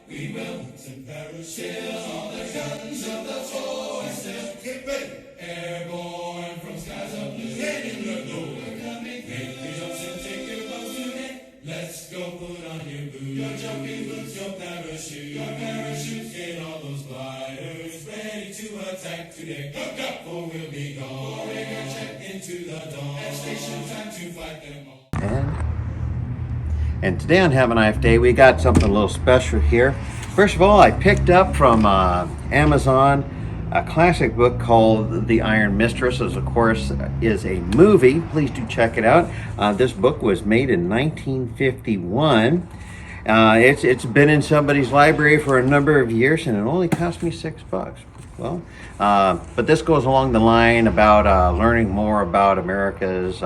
We will parachute all the guns of the foe and still get ready. Airborne from skies of blue. Ready to go. We're coming. Make your jumps and take your bows today. Let's go put on your boots. Your jumping boots, your parachute. Your parachutes, get all those gliders ready to attack today. Hook up or we'll be gone. Pouring our jet into the dawn. At station time to fight them all. And today on Have a Knife Day, we got something a little special here. First of all, I picked up from Amazon a classic book called The Iron Mistress, as of course is a movie. Please do check it out. This book was made in 1951. It's been in somebody's library for a number of years, and it only cost me $6. Well, but this goes along the line about learning more about America's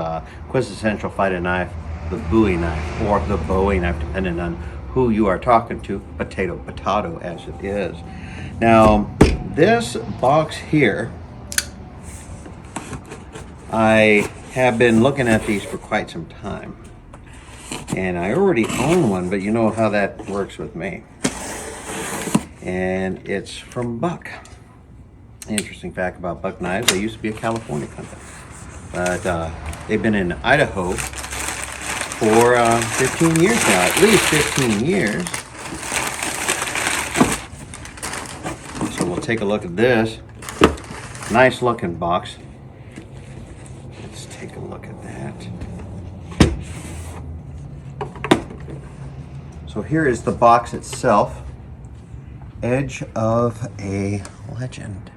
quintessential fighting knife, the Bowie knife, or the Bowie knife, depending on who you are talking to, potato, as it is. Now, this box here, I have been looking at these for quite some time. And I already own one, but you know how that works with me. And it's from Buck. Interesting fact about Buck knives, they used to be a California company. But they've been in Idaho for 15 years now, at least 15 years. So we'll take a look at this. Nice looking box. Let's take a look at that. So here is the box itself. Edge of a Legend.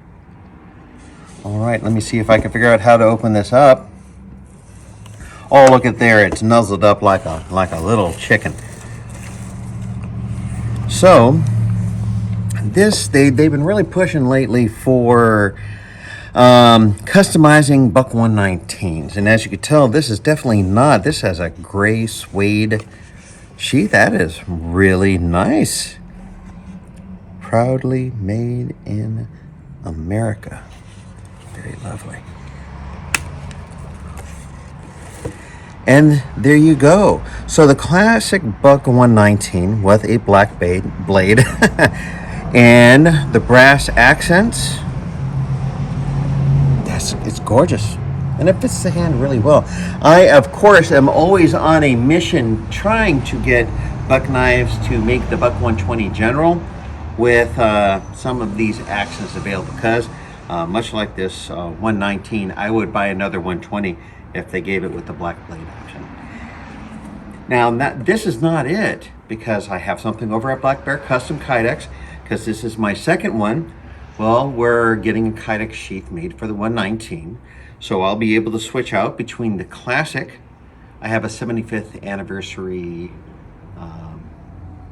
All right, let me see if I can figure out how to open this up. Oh, look at there, it's nuzzled up like a little chicken. So, this, they've been really pushing lately for customizing Buck 119s. And as you can tell, this is definitely not, this has a gray suede sheath. That is really nice. Proudly made in America. Very lovely. And there you go. So the classic Buck 119 with a black blade and the brass accents. It's gorgeous. And it fits the hand really well. I, of course, am always on a mission trying to get Buck knives to make the Buck 120 General with some of these accents available, because much like this 119, I would buy another 120 if they gave it with the black blade option. Now, this is not it, because I have something over at Black Bear Custom Kydex, because this is my second one. Well, we're getting a Kydex sheath made for the 119, so I'll be able to switch out between the classic. I have a 75th anniversary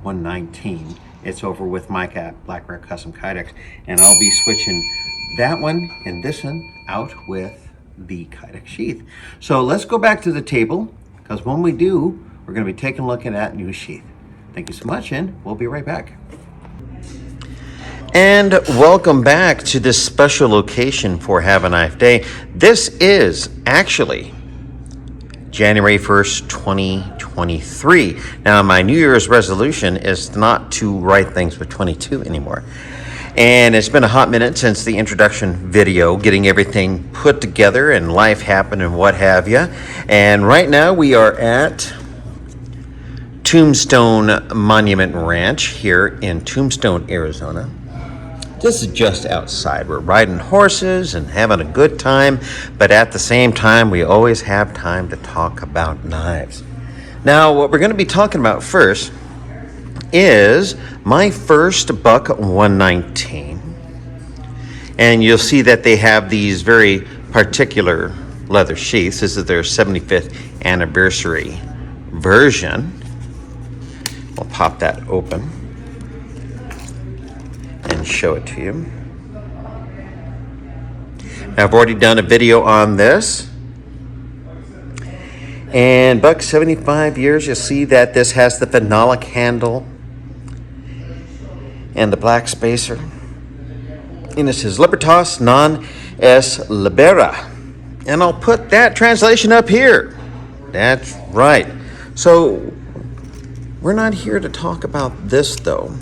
119. It's over with Mica at Black Bear Custom Kydex, and I'll be switching that one and this one out with the Kydex sheath. So let's go back to the table, because when we do, we're going to be taking a look at that new sheath. Thank you so much, and we'll be right back. And welcome back to this special location for Have a Knife Day. This is actually January 1st, 2023. Now, my New Year's resolution is not to write things with 22 anymore. And it's been a hot minute since the introduction video, getting everything put together and life happened and what have you. And right now we are at Tombstone Monument Ranch here in Tombstone, Arizona. This is just outside. We're riding horses and having a good time, but at the same time, we always have time to talk about knives. Now, what we're going to be talking about first is my first Buck 119. And you'll see that they have these very particular leather sheaths. This is their 75th anniversary version. We'll pop that open and show it to you. Now, I've already done a video on this. And Buck 75 years, you'll see that this has the phenolic handle and the black spacer. And it says Libertas non es libera. And I'll put that translation up here. That's right. So we're not here to talk about this though.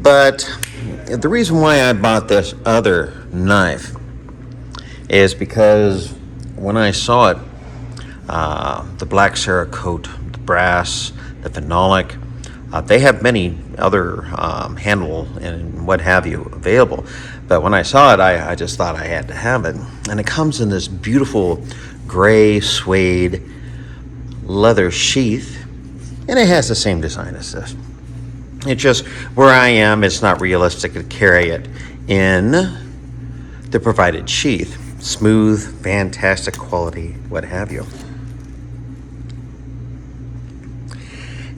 But the reason why I bought this other knife is because when I saw it, the black cerakote, the brass, the phenolic, they have many other handle and what have you available. But when I saw it, I just thought I had to have it. And it comes in this beautiful gray suede leather sheath, and it has the same design as this. It's just where I am, it's not realistic to carry it in the provided sheath. Smooth, fantastic quality, what have you.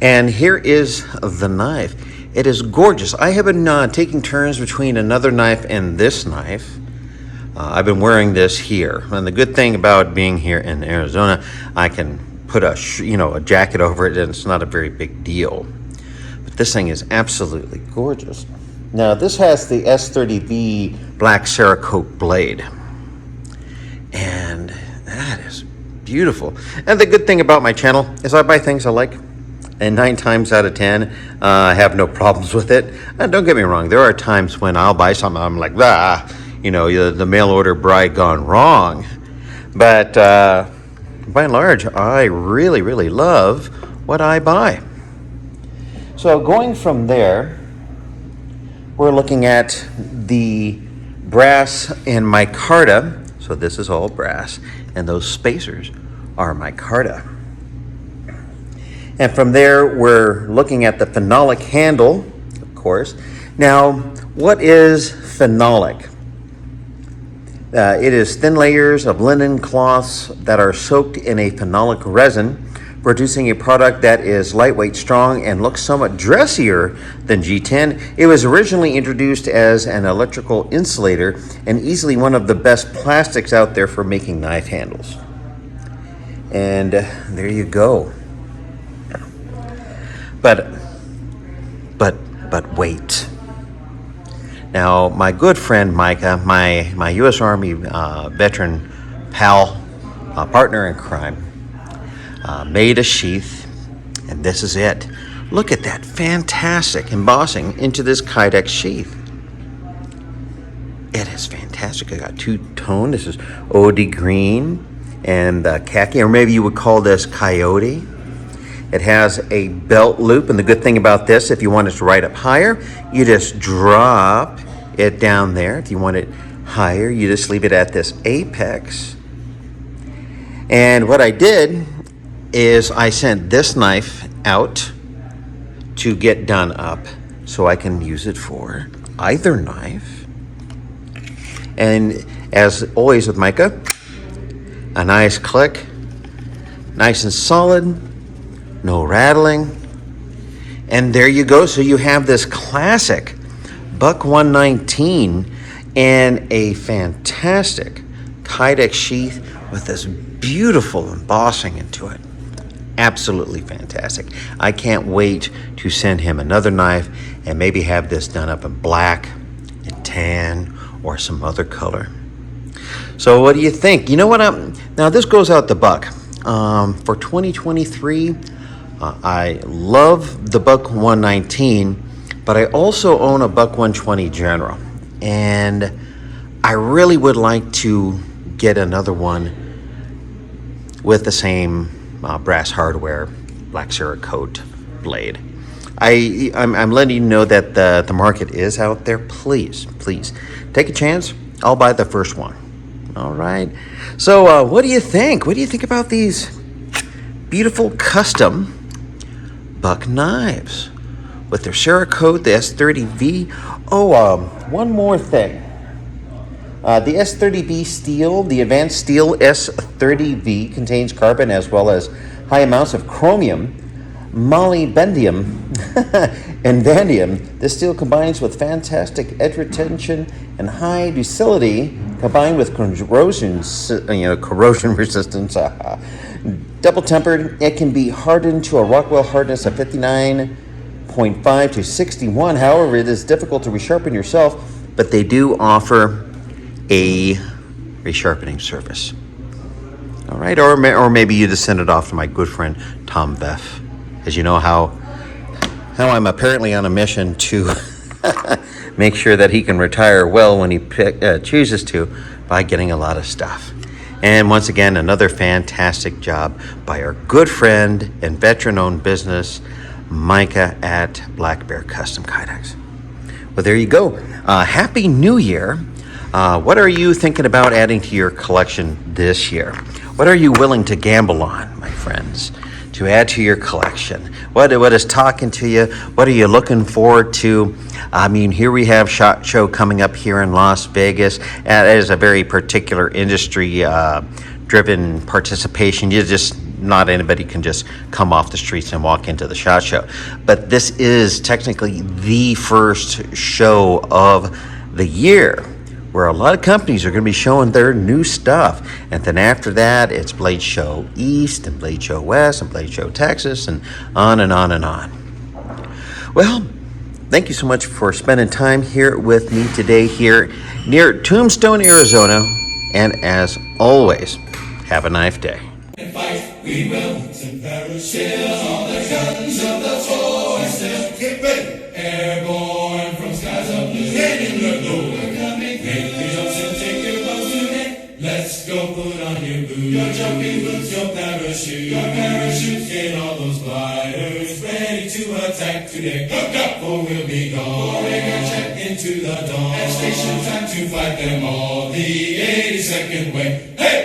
And here is the knife. It is gorgeous. I have been taking turns between another knife and this knife. I've been wearing this here. And the good thing about being here in Arizona, I can put a jacket over it and it's not a very big deal. But this thing is absolutely gorgeous. Now this has the S30V black cerakote blade. And that is beautiful. And the good thing about my channel is I buy things I like. And 9 times out of 10, I have no problems with it. And don't get me wrong, there are times when I'll buy something, I'm like, the mail order bride gone wrong. But by and large, I really, really love what I buy. So going from there, we're looking at the brass and micarta. So this is all brass, and those spacers are micarta. And from there, we're looking at the phenolic handle, of course. Now, what is phenolic? It is thin layers of linen cloths that are soaked in a phenolic resin, producing a product that is lightweight, strong, and looks somewhat dressier than G10. It was originally introduced as an electrical insulator and easily one of the best plastics out there for making knife handles. And there you go. But wait. Now, my good friend Mica, my U.S. Army veteran pal, partner in crime, made a sheath, and this is it. Look at that fantastic embossing into this kydex sheath. It is fantastic. I got two-tone. This is OD green and khaki, or maybe you would call this coyote. It has a belt loop, and the good thing about this, if you want it to ride up higher, you just drop it down there. If you want it higher, you just leave it at this apex. And what I did is I sent this knife out to get done up so I can use it for either knife. And as always with Mica, a nice click, nice and solid, no rattling. And there you go. So you have this classic Buck 119 and a fantastic kydex sheath with this beautiful embossing into it. Absolutely fantastic. I can't wait to send him another knife and maybe have this done up in black and tan or some other color. So what do you think? You know what? Now this goes out the Buck. For 2023, I love the Buck 119, but I also own a Buck 120 General. And I really would like to get another one with the same brass hardware, black cerakote blade. I'm letting you know that the market is out there. Please take a chance. I'll buy the first one. All right. So what do you think? What do you think about these beautiful custom Buck knives with their cerakote, the S30V? One more thing. The S30V steel, the advanced steel S30V, contains carbon as well as high amounts of chromium, molybdenum, and vanadium. This steel combines with fantastic edge retention and high ductility, combined with corrosion resistance. Double tempered, it can be hardened to a Rockwell hardness of 59.5 to 61. However, it is difficult to resharpen yourself, but they do offer a resharpening service. All right, or maybe you just send it off to my good friend Tom Veff, as you know how I'm apparently on a mission to make sure that he can retire well when he chooses to by getting a lot of stuff. And once again, another fantastic job by our good friend and veteran-owned business, Mica at Black Bear Custom Kayaks. Well, there you go. Happy New Year. What are you thinking about adding to your collection this year? What are you willing to gamble on, my friends, to add to your collection? What is talking to you? What are you looking forward to? I mean, here we have SHOT Show coming up here in Las Vegas. It is a very particular industry driven participation. Not anybody can just come off the streets and walk into the SHOT Show. But this is technically the first show of the year where a lot of companies are going to be showing their new stuff. And then after that, it's Blade Show East and Blade Show West and Blade Show Texas and on and on and on. Well, thank you so much for spending time here with me today here near Tombstone, Arizona. And as always, have a nice day. Fight, we will. Some parachutes on the guns of the forces. Get ready. Airborne from skies of blue. Heading the glow. We're coming. Make the jumps and take your bows today. Let's go put on your boots. Your jumping boots, your parachute. Your parachutes, get all those gliders ready to attack today. Hook up or we'll be gone. Pouring our jet into the dawn. At station time to fight them all. The 82nd way. Hey!